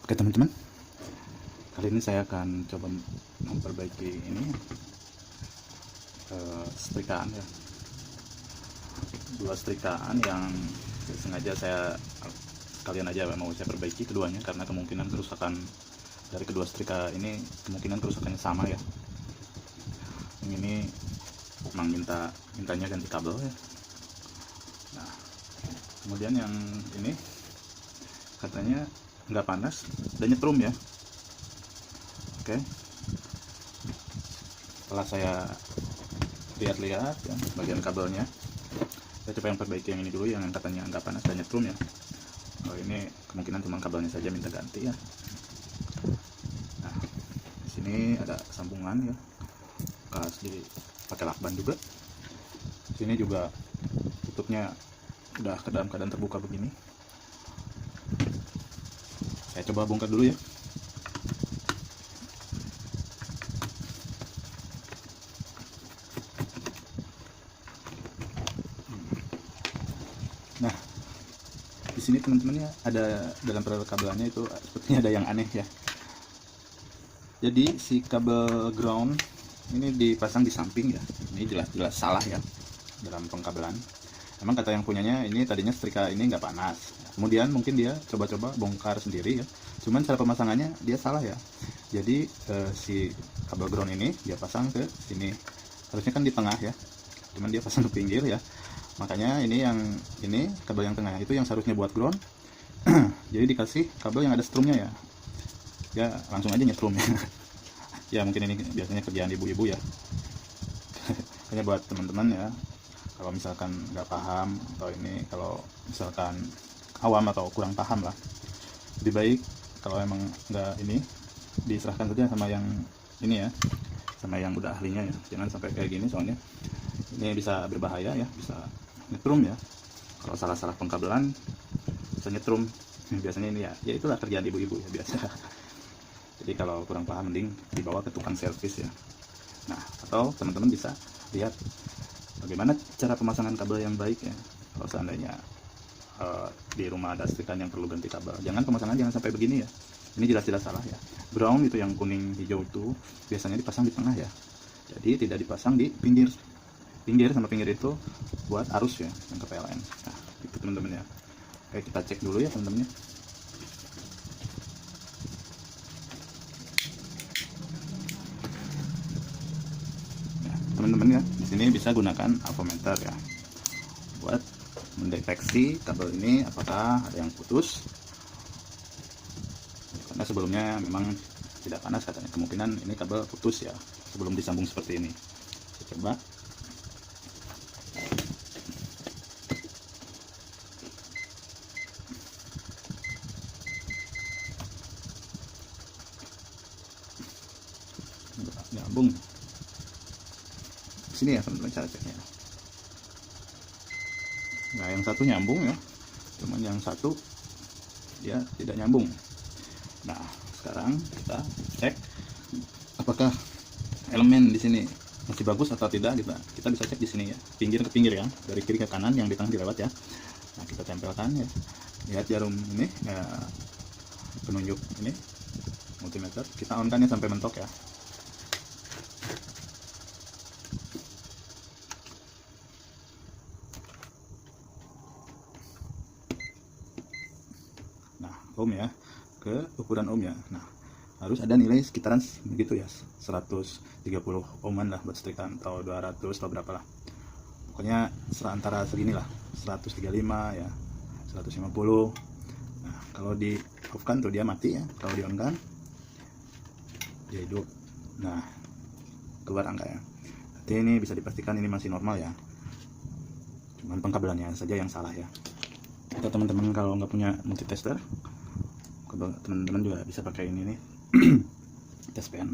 Oke teman-teman, kali ini saya akan coba memperbaiki ini setrikaan ya, dua setrikaan yang sengaja saya sekalian aja mau saya perbaiki keduanya karena kemungkinan kerusakan dari kedua setrika ini kemungkinan kerusakannya sama ya. Yang ini memang mintanya ganti kabel ya. Nah, kemudian yang ini katanya nggak panas dan nyetrum ya. Oke, setelah saya lihat-lihat ya bagian kabelnya, saya coba yang perbaiki yang ini dulu, yang katanya nggak panas dan nyetrum ya. Oh, ini kemungkinan cuma kabelnya saja minta ganti ya. Nah, di sini ada sambungan ya, bekas dipakai lakban juga. Di sini juga tutupnya udah ke dalam keadaan terbuka begini. Saya coba bongkar dulu ya. Nah, di sini teman-teman ya, ada dalam perkabelannya itu sepertinya ada yang aneh ya. Jadi si kabel ground ini dipasang di samping ya. Ini jelas-jelas salah ya dalam pengkabelan. Emang kata yang punyanya ini tadinya setrika ini nggak panas. Kemudian mungkin dia coba-coba bongkar sendiri ya. Cuman cara pemasangannya dia salah ya. Jadi si kabel ground ini dia pasang ke sini. Harusnya kan di tengah ya. Cuman dia pasang ke pinggir ya. Makanya ini kabel yang tengah itu yang seharusnya buat ground. Jadi dikasih kabel yang ada strumnya ya. Ya langsung aja nyetrum ya. Ya mungkin ini biasanya kerjaan ibu-ibu ya. Hanya buat teman-teman ya, kalau misalkan nggak paham atau ini kalau misalkan awam atau kurang paham lah, lebih baik kalau emang nggak ini diserahkan saja sama yang ini ya, sama yang udah ahlinya ya. Jangan sampai kayak gini, soalnya ini bisa berbahaya ya, bisa nyetrum ya. Kalau salah-salah pengkabelan bisa nyetrum. Biasanya ini ya itulah kerjaan ibu-ibu ya biasa. Jadi kalau kurang paham mending dibawa ke tukang servis ya. Nah, atau teman-teman bisa lihat bagaimana cara pemasangan kabel yang baik ya. Kalau seandainya di rumah ada setrikaan yang perlu ganti kabel, pemasangan jangan sampai begini ya. Ini jelas-jelas salah ya. Ground itu yang kuning hijau itu biasanya dipasang di tengah ya. Jadi tidak dipasang di pinggir. Pinggir sama pinggir itu buat arus ya, yang ke PLN. Nah, itu teman-teman ya. Oke, kita cek dulu ya teman-teman ya. Teman-teman ya, di sini bisa gunakan avometer ya buat mendeteksi kabel ini apakah ada yang putus, karena sebelumnya memang tidak panas katanya, kemungkinan ini kabel putus ya sebelum disambung seperti ini. Kita coba. Nyambung sini ya teman-teman cara ceknya. Nah, yang satu nyambung ya, cuman yang satu dia tidak nyambung. Nah, sekarang kita cek apakah elemen di sini masih bagus atau tidak. Kita bisa cek di sini ya, pinggir ke pinggir ya, dari kiri ke kanan, yang di tengah dilewat ya. Nah, kita tempelkan ya. Lihat jarum ini ya, penunjuk ini multimeter, kita on kan ya sampai mentok ya. Ohm ya, ke ukuran ohm ya. Nah, harus ada nilai sekitaran begitu ya, 130 ohman lah buat setrikaan, atau 200 atau berapa lah. Pokoknya antara segini lah, 135 ya, 150. Nah, kalau di off kan tuh dia mati ya, kalau di on kan dia hidup. Nah, keluar angka ya. Berarti ini bisa dipastikan ini masih normal ya. Cuman pengkabelannya saja yang salah ya. Atau teman-teman kalau nggak punya multitester, teman-teman juga bisa pakai ini nih. Test pen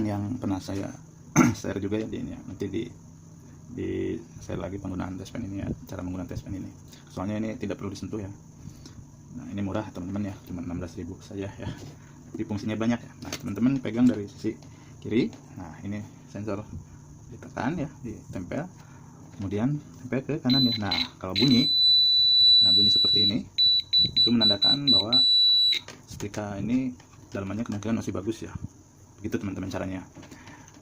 yang pernah saya share juga ya di ini ya. Nanti di share lagi penggunaan test pen ini ya, cara menggunakan test pen ini, soalnya ini tidak perlu disentuh ya. Nah, ini murah teman-teman ya, cuma 16.000 saja ya, tapi fungsinya banyak ya. Nah, teman-teman pegang dari sisi kiri. Nah, ini sensor ditekan ya, ditempel, kemudian tempel ke kanan ya. Nah, kalau bunyi seperti ini, Itu menandakan bahwa setrika ini dalamannya kemungkinan masih bagus ya. Begitu teman-teman caranya.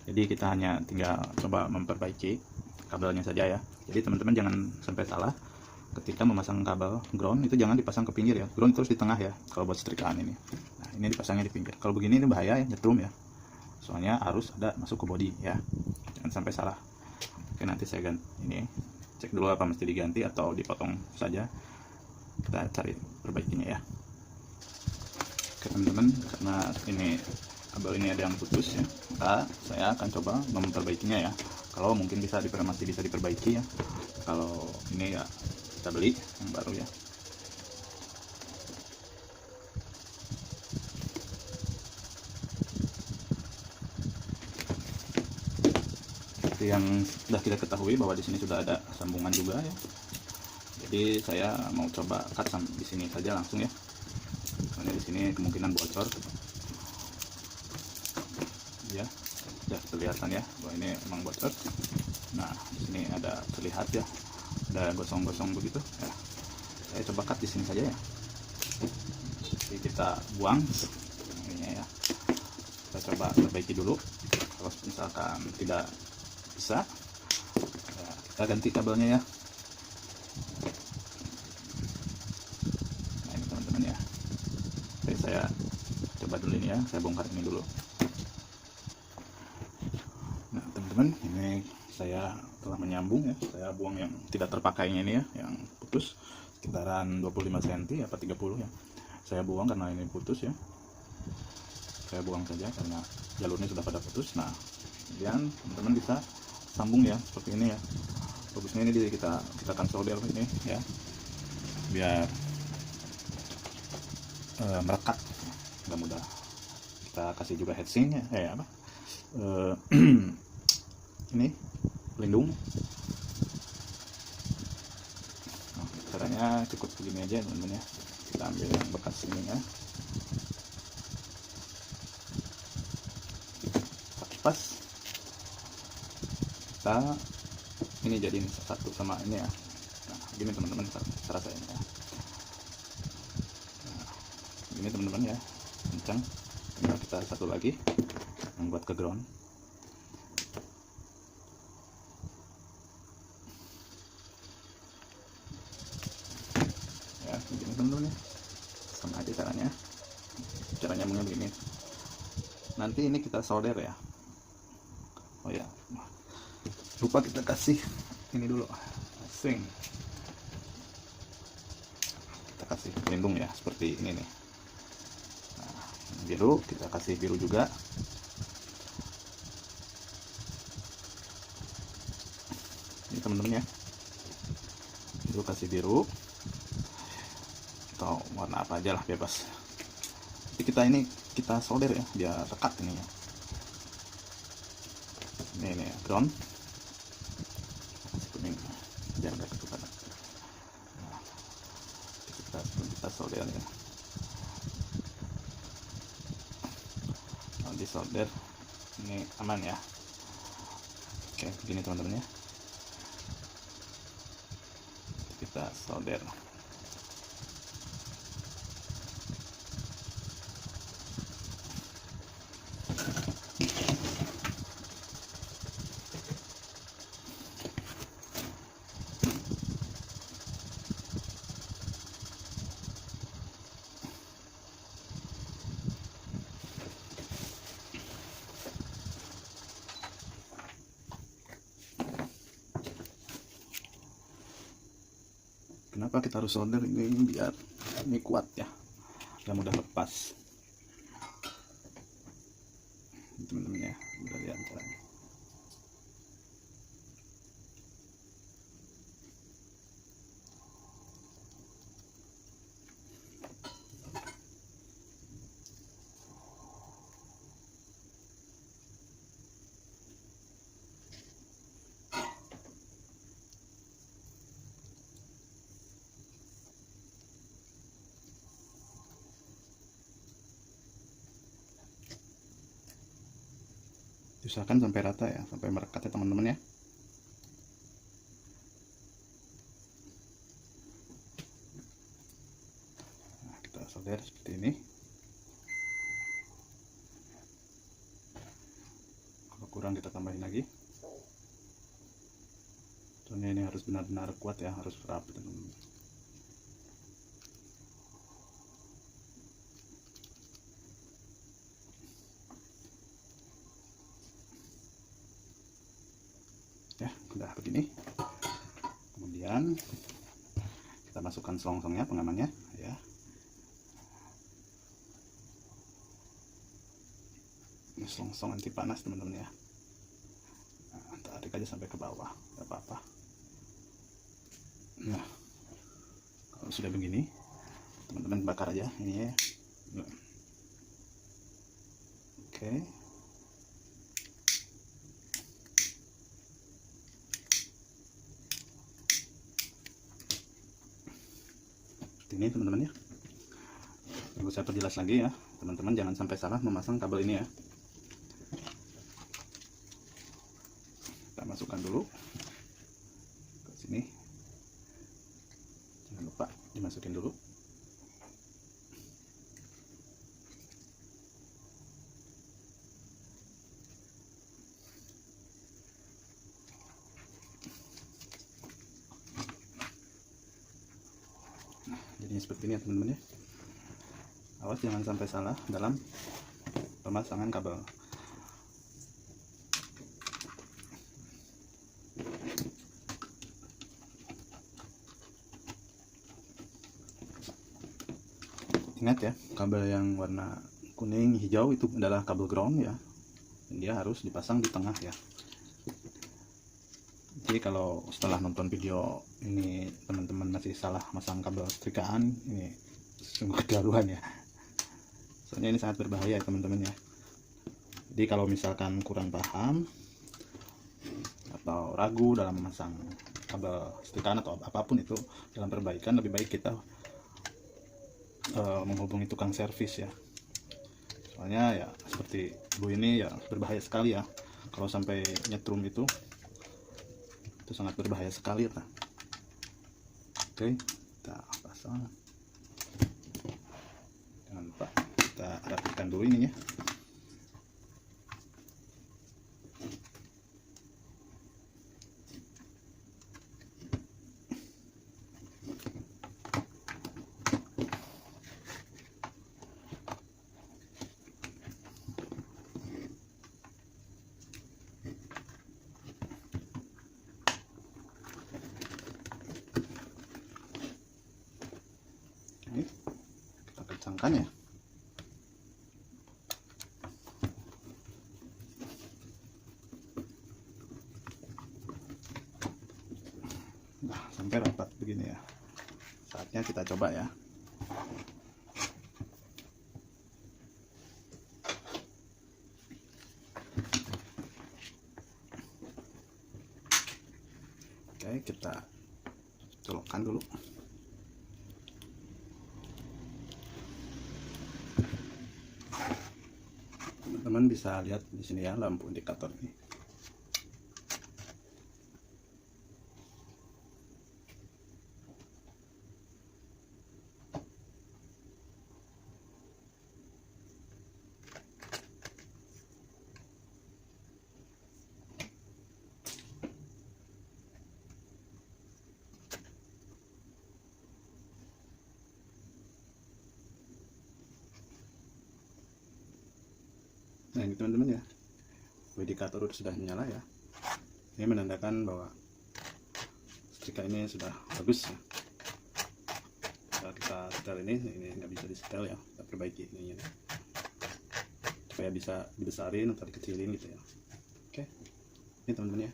Jadi kita hanya tinggal coba memperbaiki kabelnya saja ya. Jadi teman-teman jangan sampai salah ketika memasang kabel ground, itu jangan dipasang ke pinggir ya. Ground terus di tengah ya kalau buat setrikaan ini. Nah, ini dipasangnya di pinggir. Kalau begini ini bahaya ya, nyetrum ya. Soalnya arus ada masuk ke body ya. Jangan sampai salah. Oke, nanti saya ganti ini. Cek dulu apa mesti diganti atau dipotong saja. Kita cari perbaikinya ya. Oke teman-teman, karena ini kabel ini ada yang putus ya, maka saya akan coba memperbaikinya ya. Kalau mungkin masih bisa diperbaiki ya. Kalau ini ya kita beli yang baru ya. Seperti yang sudah kita ketahui bahwa di sini sudah ada sambungan juga ya. Jadi saya mau coba cut di sini saja langsung ya. Soalnya di sini kemungkinan bocor. Ya, sudah kelihatan ya bahwa ini memang bocor. Nah, di sini ada terlihat ya, ada gosong-gosong begitu. Ya, saya coba cut di sini saja ya. Jadi kita buang ini ya. Kita coba perbaiki dulu. Kalau misalkan tidak bisa, ya, kita ganti kabelnya ya. Nah ini teman-teman ya. Oke, saya coba dulu ini ya. Saya bongkar ini dulu. Nah teman-teman, ini saya telah menyambung ya. Saya buang yang tidak terpakainya ini ya, yang putus sekitaran 25 cm apa 30 ya. Saya buang karena ini putus ya. Saya buang saja karena jalurnya sudah pada putus. Nah kemudian teman-teman bisa sambung ya seperti ini ya. Bagusnya ini kita akan solder ini ya, biar merekat nggak mudah. Kita kasih juga heatsink ya, ini pelindung. Nah, caranya cukup begini aja teman-teman ya. Kita ambil yang bekas ini ya, pas kita ini jadiin satu sama ini ya. Nah gini teman-teman cara saya ya. Nah, ini teman-teman ya, kencang. Tinggal kita satu lagi yang buat ke ground ya. Begini teman-teman ya, sama aja caranya begini. Nanti ini kita solder ya. Oh ya, lupa kita kasih ini dulu, asing. Kita kasih pelindung ya seperti ini nih. Nah, biru kita kasih biru juga. Ini teman-teman ya, biru kasih biru atau warna apa aja lah, bebas. Jadi kita solder ya biar rekat ini ya. Ini ya, ground kuning biar nggak ketukan. Nah, kita solder ya. Nah, di solder ini aman ya. Oke begini teman-teman ya, kita solder. Kenapa kita harus solder ini? Biar ini kuat ya, nggak mudah lepas teman-teman ya. Udah lihat caranya. Usahakan sampai rata ya, sampai merekat ya teman-teman ya. solder seperti ini. Kalau kurang kita tambahin lagi. Soalnya ini harus benar-benar kuat ya, harus rapi teman-teman. Ya, udah begini. Kemudian kita masukkan selongsongnya, pengamannya ya. Ini selongsong anti panas teman-teman ya. Nah, tarik aja sampai ke bawah, nggak apa-apa. Nah, kalau sudah begini, teman-teman bakar aja ini ya. Oke. Ini teman-teman ya, perlu saya perjelas lagi ya teman-teman, jangan sampai salah memasang kabel ini ya. Kita masukkan dulu ke sini, jangan lupa dimasukin dulu. Jadi seperti ini ya teman-teman ya. Awas jangan sampai salah dalam pemasangan kabel. Ingat ya, kabel yang warna kuning hijau itu adalah kabel ground ya. Dia harus dipasang di tengah ya. Jadi kalau setelah nonton video ini teman-teman masih salah masang kabel setrikaan, ini sungguh keterlaluan ya. Soalnya ini sangat berbahaya ya teman-teman ya. Jadi kalau misalkan kurang paham atau ragu dalam memasang kabel setrikaan atau apapun itu dalam perbaikan, lebih baik kita menghubungi tukang servis ya. Soalnya ya seperti Bu ini ya berbahaya sekali ya. Kalau sampai nyetrum itu sangat berbahaya sekali ya. Oke, kita pasang. Jangan lupa kita rapikan dulu ininya. Ini kita kencangkan ya. Nah, sampai rapat begini ya. Saatnya kita coba ya. Oke, kita colokkan dulu. Teman-teman bisa lihat di sini ya lampu indikator ini. Nah ini teman-teman ya, indikator sudah menyala ya. Ini menandakan bahwa setrika ini sudah bagus ya. Kalau kita setel ini nggak bisa di setel ya, kita perbaiki ini ya, supaya bisa dibesarin atau dikecilin gitu ya. Oke, ini teman-teman ya.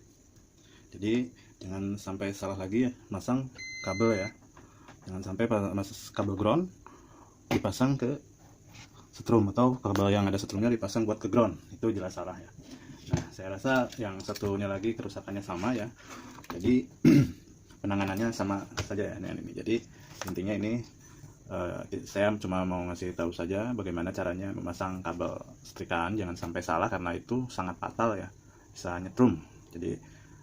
Jadi jangan sampai salah lagi ya masang kabel ya. Jangan sampai kabel ground dipasang ke setrum, atau kabel yang ada setrumnya dipasang buat ke ground, itu jelas salah ya. Nah saya rasa yang satunya lagi kerusakannya sama ya, jadi penanganannya sama saja ya ini. Jadi intinya ini saya cuma mau ngasih tahu saja bagaimana caranya memasang kabel setrikaan, jangan sampai salah karena itu sangat fatal ya, bisa nyetrum, jadi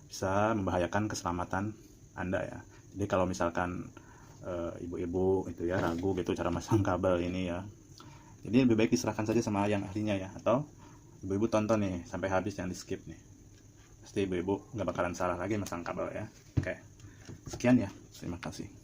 bisa membahayakan keselamatan Anda ya. Jadi kalau misalkan ibu-ibu itu ya ragu gitu cara masang kabel ini ya. Jadi lebih baik diserahkan saja sama yang ahlinya ya, atau ibu-ibu tonton nih sampai habis, jangan di skip nih. Pasti ibu-ibu nggak bakalan salah lagi masang kabel ya. Oke, sekian ya, terima kasih.